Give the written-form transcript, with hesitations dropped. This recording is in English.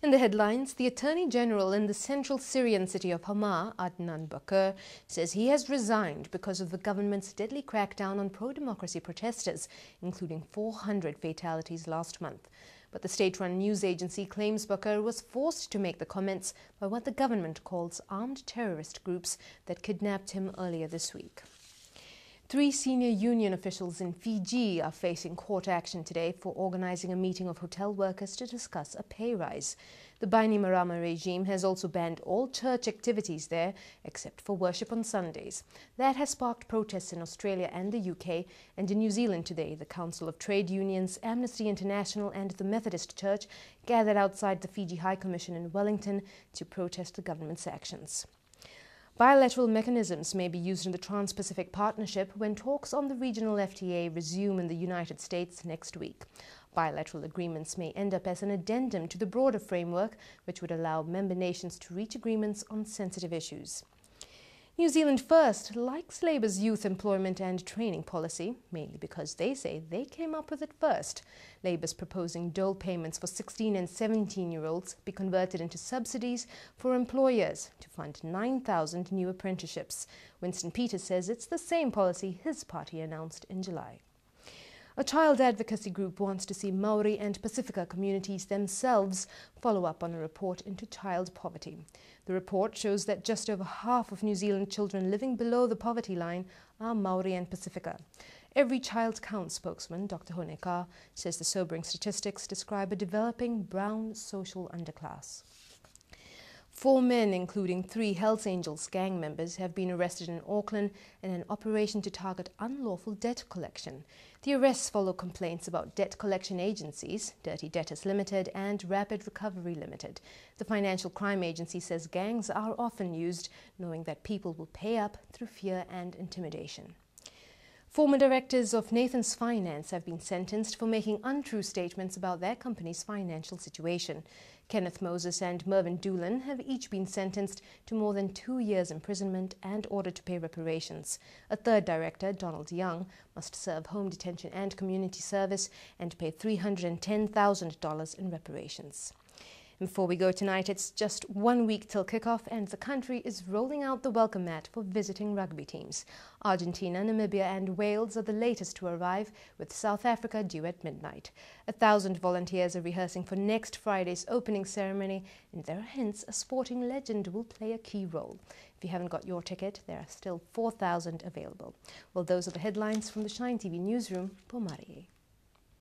In the headlines, the Attorney General in the central Syrian city of Hama, Adnan Bakr, says he has resigned because of the government's deadly crackdown on pro-democracy protesters, including 400 fatalities last month. But the state-run news agency claims Bakr was forced to make the comments by what the government calls armed terrorist groups that kidnapped him earlier this week. 3 senior union officials in Fiji are facing court action today for organizing a meeting of hotel workers to discuss a pay rise. The Bainimarama regime has also banned all church activities there except for worship on Sundays. That has sparked protests in Australia and the UK, and in New Zealand today the Council of Trade Unions, Amnesty International and the Methodist Church gathered outside the Fiji High Commission in Wellington to protest the government's actions. Bilateral mechanisms may be used in the Trans-Pacific Partnership when talks on the regional FTA resume in the United States next week. Bilateral agreements may end up as an addendum to the broader framework, which would allow member nations to reach agreements on sensitive issues. New Zealand First likes Labour's youth employment and training policy, mainly because they say they came up with it first. Labour's proposing dole payments for 16 and 17-year-olds be converted into subsidies for employers to fund 9,000 new apprenticeships. Winston Peters says it's the same policy his party announced in July. A child advocacy group wants to see Maori and Pacifica communities themselves follow up on a report into child poverty. The report shows that just over half of New Zealand children living below the poverty line are Maori and Pacifica. Every Child Counts spokesman, Dr. Honeka, says the sobering statistics describe a developing brown social underclass. 4 men, including 3 Hells Angels gang members, have been arrested in Auckland in an operation to target unlawful debt collection. The arrests follow complaints about debt collection agencies, Dirty Debtors Limited and Rapid Recovery Limited. The Financial Crime Agency says gangs are often used, knowing that people will pay up through fear and intimidation. Former directors of Nathan's Finance have been sentenced for making untrue statements about their company's financial situation. Kenneth Moses and Mervyn Doolan have each been sentenced to more than 2 years imprisonment and ordered to pay reparations. A third director, Donald Young, must serve home detention and community service and pay $310,000 in reparations. Before we go tonight, it's just 1 week till kickoff and the country is rolling out the welcome mat for visiting rugby teams. Argentina, Namibia and Wales are the latest to arrive, with South Africa due at midnight. 1,000 volunteers are rehearsing for next Friday's opening ceremony, and there are hints a sporting legend will play a key role. If you haven't got your ticket, there are still 4,000 available. Well, those are the headlines from the Shine TV newsroom. Pomare.